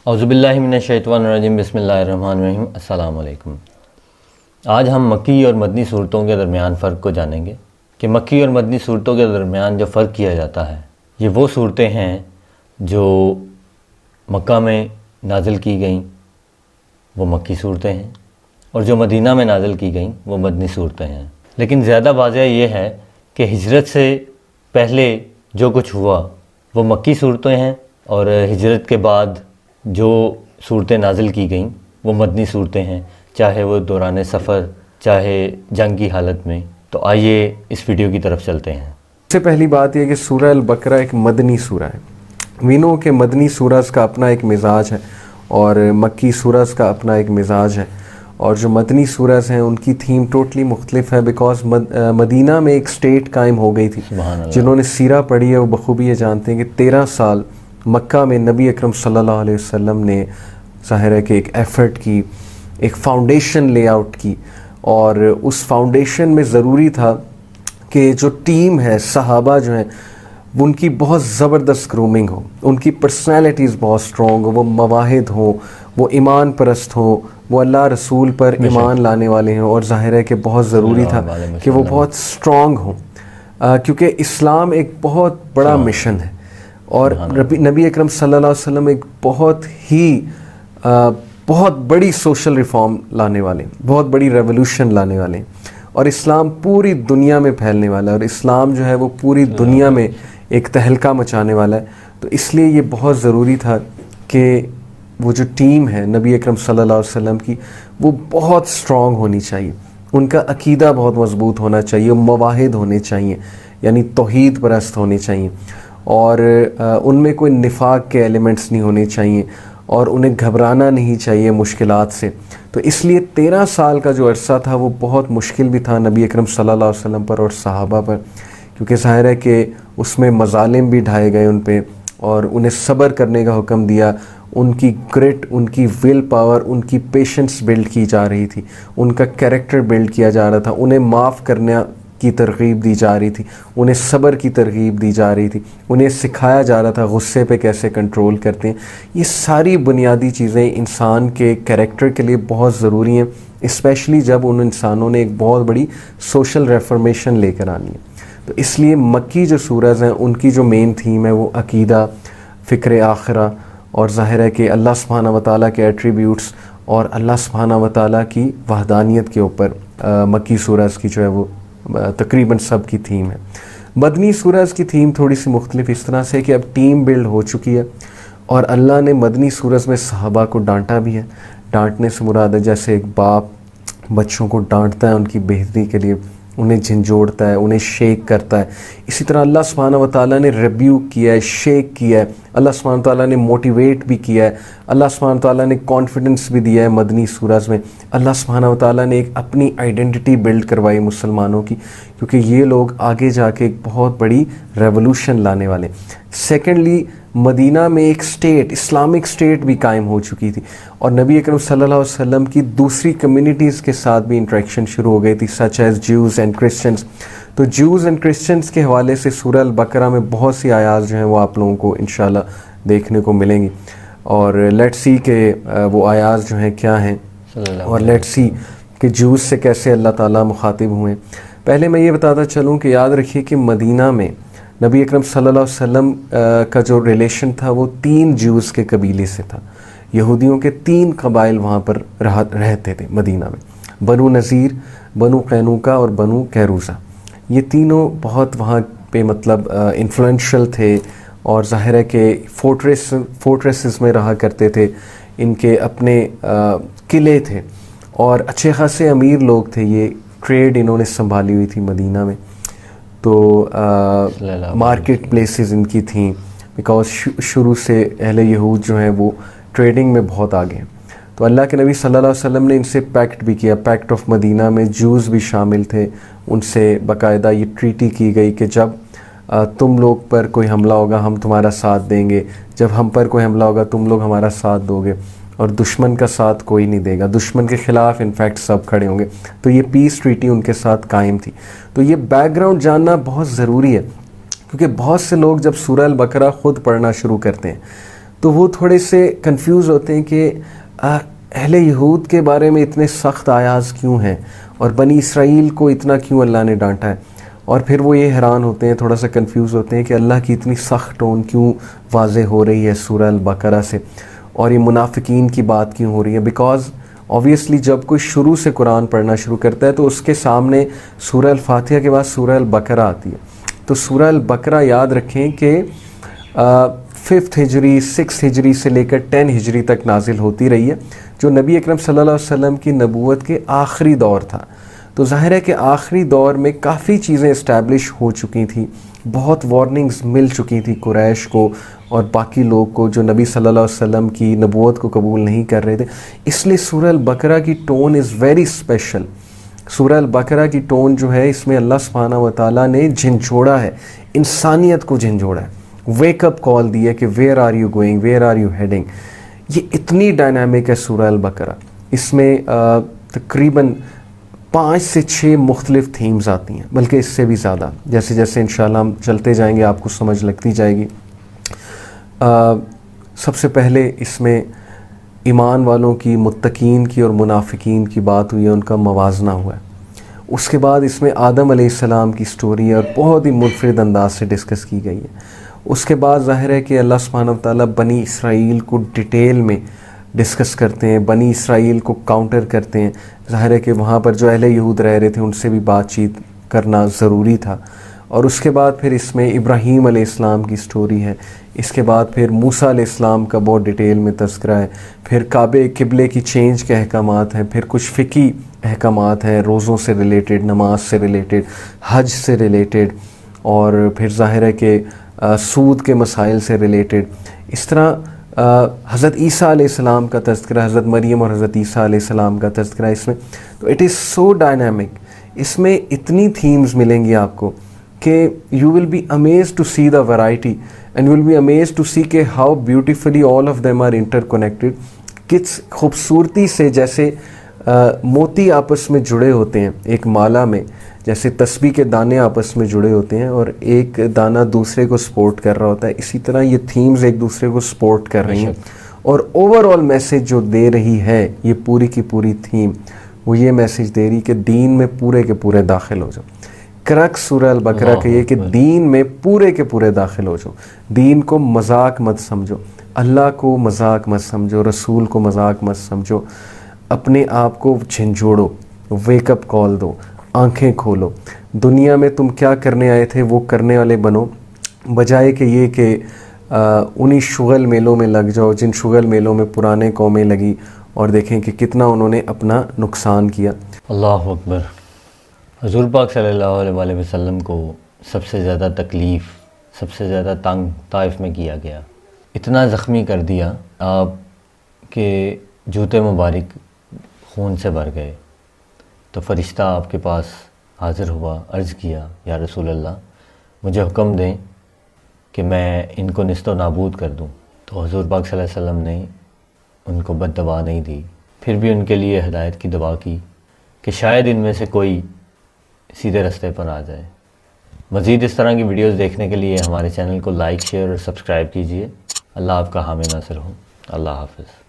اعوذ باللہ من الشیطان الرجیم بسم اللہ الرحمن الرحیم السلام علیکم۔ آج ہم مکی اور مدنی صورتوں کے درمیان فرق کو جانیں گے کہ مکی اور مدنی صورتوں کے درمیان جو فرق کیا جاتا ہے یہ وہ صورتیں ہیں جو مکہ میں نازل کی گئیں وہ مکی صورتیں ہیں، اور جو مدینہ میں نازل کی گئیں وہ مدنی صورتیں ہیں۔ لیکن زیادہ واضح یہ ہے کہ ہجرت سے پہلے جو کچھ ہوا وہ مکی صورتیں ہیں، اور ہجرت کے بعد جو صورتیں نازل کی گئیں وہ مدنی صورتیں ہیں، چاہے وہ دوران سفر چاہے جنگ کی حالت میں۔ تو آئیے اس ویڈیو کی طرف چلتے ہیں۔ سب سے پہلی بات یہ کہ سورہ البقرہ ایک مدنی سورہ ہے۔ وینو کہ مدنی سورز کا اپنا ایک مزاج ہے اور مکی سورز کا اپنا ایک مزاج ہے، اور جو مدنی سورز ہیں ان کی تھیم ٹوٹلی مختلف ہے، بیکاز مدینہ میں ایک سٹیٹ قائم ہو گئی تھی۔ جنہوں نے سیرہ پڑھی ہے وہ بخوبی یہ جانتے ہیں کہ 13 سال مکہ میں نبی اکرم صلی اللہ علیہ وسلم نے ظاہر ہے کہ ایک ایفرٹ کی، ایک فاؤنڈیشن لے آؤٹ کی، اور اس فاؤنڈیشن میں ضروری تھا کہ جو ٹیم ہے، صحابہ جو ہیں، ان کی بہت زبردست گرومنگ ہو، ان کی پرسنالٹیز بہت سٹرونگ ہو، وہ مواحد ہوں، وہ ایمان پرست ہوں، وہ اللہ رسول پر ایمان لانے والے ہیں، اور ظاہر ہے کہ بہت ضروری تھا کہ وہ بہت سٹرونگ ہوں، کیونکہ اسلام ایک بہت بڑا مشن ہے، اور نبی اکرم صلی اللہ علیہ وسلم ایک بہت بڑی سوشل ریفارم لانے والے ہیں، بہت بڑی ریولوشن لانے والے ہیں، اور اسلام پوری دنیا میں پھیلنے والا ہے، اور اسلام جو ہے وہ پوری دنیا میں ایک تہلکہ مچانے والا ہے۔ تو اس لیے یہ بہت ضروری تھا کہ وہ جو ٹیم ہے نبی اکرم صلی اللہ علیہ وسلم کی وہ بہت سٹرونگ ہونی چاہیے، ان کا عقیدہ بہت مضبوط ہونا چاہیے، مواحد ہونے چاہیے، یعنی توحید پرست ہونے چاہیے، اور ان میں کوئی نفاق کے ایلیمنٹس نہیں ہونے چاہیے، اور انہیں گھبرانا نہیں چاہیے مشکلات سے۔ تو اس لیے 13 سال کا جو عرصہ تھا وہ بہت مشکل بھی تھا نبی اکرم صلی اللہ علیہ وسلم پر اور صحابہ پر، کیونکہ ظاہر ہے کہ اس میں مظالم بھی ڈھائے گئے ان پہ، اور انہیں صبر کرنے کا حکم دیا، ان کی گرٹ، ان کی ول پاور، ان کی پیشنس بلڈ کی جا رہی تھی، ان کا کیریکٹر بلڈ کیا جا رہا تھا، انہیں معاف کرنے کی ترغیب دی جا رہی تھی، انہیں صبر کی ترغیب دی جا رہی تھی، انہیں سکھایا جا رہا تھا غصے پہ کیسے کنٹرول کرتے ہیں۔ یہ ساری بنیادی چیزیں انسان کے کیریکٹر کے لیے بہت ضروری ہیں، اسپیشلی جب ان انسانوں نے ایک بہت بڑی سوشل ریفارمیشن لے کر آنی ہے۔ تو اس لیے مکی جو سورز ہیں ان کی جو مین تھیم ہے وہ عقیدہ، فکر آخرہ، اور ظاہر ہے کہ اللہ سبحانہ وتعالیٰ کے ایٹریبیوٹس اور اللہ سبحانہ وتعالیٰ کی وحدانیت کے اوپر مکی سورز کی جو ہے وہ تقریباً سب کی تھیم ہے۔ مدنی سورز کی تھیم تھوڑی سی مختلف اس طرح سے کہ اب ٹیم بلڈ ہو چکی ہے، اور اللہ نے مدنی سورز میں صحابہ کو ڈانٹا بھی ہے۔ ڈانٹنے سے مراد ہے جیسے ایک باپ بچوں کو ڈانٹتا ہے ان کی بہتری کے لیے، انہیں جھنجھوڑتا ہے، انہیں شیک کرتا ہے، اسی طرح اللہ سبحانہ وتعالیٰ نے ریبیوک کیا ہے، شیک کیا ہے، اللہ سبحانہ وتعالیٰ نے موٹیویٹ بھی کیا ہے، اللہ سبحانہ وتعالیٰ نے کانفیڈنس بھی دیا ہے مدنی سورز میں۔ اللہ سبحانہ وتعالیٰ نے ایک اپنی آئیڈینٹی بلڈ کروائی مسلمانوں کی، کیونکہ یہ لوگ آگے جا کے ایک بہت بڑی ریولوشن لانے والے۔ سیکنڈلی، مدینہ میں ایک سٹیٹ، اسلامک سٹیٹ بھی قائم ہو چکی تھی، اور نبی اکرم صلی اللہ علیہ وسلم کی دوسری کمیونٹیز کے ساتھ بھی انٹریکشن شروع ہو گئی تھی، such as Jews and Christians. تو جیوز اینڈ کرسچنز کے حوالے سے سورہ البقرہ میں بہت سی آیات جو ہیں وہ آپ لوگوں کو انشاءاللہ دیکھنے کو ملیں گی، اور لیٹ سی کہ وہ آیات جو ہیں کیا ہیں، اور لیٹ سی کہ جیوز سے کیسے اللہ تعالیٰ مخاطب ہوئے۔ پہلے میں یہ بتاتا چلوں کہ یاد رکھیے کہ مدینہ میں نبی اکرم صلی اللہ علیہ وسلم کا جو ریلیشن تھا وہ 3 جیوز کے قبیلے سے تھا۔ یہودیوں کے 3 قبائل وہاں پر رہتے تھے مدینہ میں، بنو نذیر، بنو قینوقہ اور بنو قیروزہ۔ یہ تینوں بہت وہاں پہ مطلب انفلوئنشل تھے، اور ظاہر ہے کہ فورٹریسز میں رہا کرتے تھے، ان کے اپنے قلعے تھے، اور اچھے خاصے امیر لوگ تھے، یہ ٹریڈ انہوں نے سنبھالی ہوئی تھی مدینہ میں۔ تو مارکیٹ پلیسز ان کی تھیں، بیکاز شروع سے اہل یہود جو ہیں وہ ٹریڈنگ میں بہت آگے ہیں۔ تو اللہ کے نبی صلی اللہ علیہ وسلم نے ان سے پیکٹ بھی کیا، پیکٹ آف مدینہ میں جوز بھی شامل تھے، ان سے باقاعدہ یہ ٹریٹی کی گئی کہ جب تم لوگ پر کوئی حملہ ہوگا ہم تمہارا ساتھ دیں گے، جب ہم پر کوئی حملہ ہوگا تم لوگ ہمارا ساتھ دو گے، اور دشمن کا ساتھ کوئی نہیں دے گا، دشمن کے خلاف انفیکٹ سب کھڑے ہوں گے۔ تو یہ پیس ٹریٹی ان کے ساتھ قائم تھی۔ تو یہ بیک گراؤنڈ جاننا بہت ضروری ہے، کیونکہ بہت سے لوگ جب سورہ البقرہ خود پڑھنا شروع کرتے ہیں تو وہ تھوڑے سے کنفیوز ہوتے ہیں کہ اہل یہود کے بارے میں اتنے سخت آیاز کیوں ہیں اور بنی اسرائیل کو اتنا کیوں اللہ نے ڈانٹا ہے. اور پھر وہ یہ حیران ہوتے ہیں, تھوڑا سا کنفیوز ہوتے ہیں کہ اللہ کی اتنی سخت ٹون کیوں واضح ہو رہی ہے سورہ البقرہ سے, اور یہ منافقین کی بات کیوں ہو رہی ہے. بیکاز آبویسلی جب کوئی شروع سے قرآن پڑھنا شروع کرتا ہے تو اس کے سامنے سورہ الفاتحہ کے بعد سورہ البقرہ آتی ہے. تو سورہ البقرہ یاد رکھیں کہ 5th ہجری 6th ہجری سے لے کر 10 ہجری تک نازل ہوتی رہی ہے, جو نبی اکرم صلی اللہ علیہ وسلم کی نبوت کے آخری دور تھا. تو ظاہر ہے کہ آخری دور میں کافی چیزیں اسٹیبلش ہو چکی تھیں, بہت وارننگز مل چکی تھی قریش کو اور باقی لوگ کو جو نبی صلی اللہ علیہ وسلم کی نبوت کو قبول نہیں کر رہے تھے. اس لیے سورہ البقرہ کی ٹون از ویری اسپیشل. سورہ البقرہ کی ٹون جو ہے اس میں اللہ سبحانہ و تعالیٰ نے جھنجھوڑا ہے, انسانیت کو جھنجھوڑا ہے, ویک اپ کال دی ہے کہ where are you going, where are you heading. یہ اتنی ڈائنامک ہے سورہ البقرہ. اس میں تقریباً 5 سے 6 مختلف تھیمز آتی ہیں, بلکہ اس سے بھی زیادہ. جیسے جیسے انشاءاللہ ہم چلتے جائیں گے آپ کو سمجھ لگتی جائے گی. سب سے پہلے اس میں ایمان والوں کی, متقین کی اور منافقین کی بات ہوئی ہے, ان کا موازنہ ہوا ہے. اس کے بعد اس میں آدم علیہ السلام کی سٹوری ہے اور بہت ہی منفرد انداز سے ڈسکس کی گئی ہے. اس کے بعد ظاہر ہے کہ اللہ سبحانہ و تعالیٰ بنی اسرائیل کو ڈیٹیل میں ڈسکس کرتے ہیں, بنی اسرائیل کو کاؤنٹر کرتے ہیں. ظاہر ہے کہ وہاں پر جو اہل یہود رہ رہے تھے ان سے بھی بات چیت کرنا ضروری تھا. اور اس کے بعد پھر اس میں ابراہیم علیہ السلام کی سٹوری ہے. اس کے بعد پھر موسیٰ علیہ السلام کا بہت ڈیٹیل میں تذکرہ ہے. پھر کعبے قبلے کی چینج کے احکامات ہیں. پھر کچھ فقہی احکامات ہیں, روزوں سے ریلیٹڈ, نماز سے ریلیٹڈ, حج سے ریلیٹڈ, اور پھر ظاہر ہے کہ سود کے مسائل سے ریلیٹڈ. اس طرح حضرت عیسیٰ علیہ السلام کا تذکرہ, حضرت مریم اور حضرت عیسیٰ علیہ السلام کا تذکرہ اس میں. تو اٹ از سو ڈائنامک. اس میں اتنی تھیمز ملیں گی آپ کو کہ you will be amazed to see the variety and will be amazed to see کہ how beautifully all of them are interconnected. کس خوبصورتی سے جیسے موتی آپس میں جڑے ہوتے ہیں ایک مالا میں, جیسے تسبیح کے دانے آپس میں جڑے ہوتے ہیں اور ایک دانہ دوسرے کو سپورٹ کر رہا ہوتا ہے, اسی طرح یہ تھیمز ایک دوسرے کو سپورٹ کر رہی ہیں. اور اوور آل میسیج جو دے رہی ہے یہ پوری کی پوری تھیم, وہ یہ میسیج دے رہی کہ دین میں پورے کے پورے داخل ہو جاؤ. کرک سورہ البقرہ کہ یہ کہ دین میں پورے کے پورے داخل ہو جاؤ. دین کو مذاق مت سمجھو, اللہ کو مذاق مت سمجھو, رسول کو مذاق مت سمجھو. اپنے آپ کو جھنجھوڑو, ویک اپ کال دو, آنکھیں کھولو. دنیا میں تم کیا کرنے آئے تھے وہ کرنے والے بنو, بجائے کہ یہ کہ انہی شغل میلوں میں لگ جاؤ جن شغل میلوں میں پرانے قومیں لگی, اور دیکھیں کہ کتنا انہوں نے اپنا نقصان کیا. اللہ اکبر. حضور پاک صلی اللہ علیہ وآلہ وسلم کو سب سے زیادہ تکلیف, سب سے زیادہ تنگ طائف میں کیا گیا. اتنا زخمی کر دیا آپ کہ جوتے مبارک خون سے بھر گئے. تو فرشتہ آپ کے پاس حاضر ہوا, عرض کیا یا رسول اللہ مجھے حکم دیں کہ میں ان کو نیست و نابود کر دوں. تو حضور پاک صلی اللہ علیہ وسلم نے ان کو بد دعا نہیں دی, پھر بھی ان کے لیے ہدایت کی دعا کی کہ شاید ان میں سے کوئی سیدھے رستے پر آ جائے. مزید اس طرح کی ویڈیوز دیکھنے کے لیے ہمارے چینل کو لائک, شیئر اور سبسکرائب کیجیے. اللہ آپ کا حامی ناصر ہو. اللہ حافظ.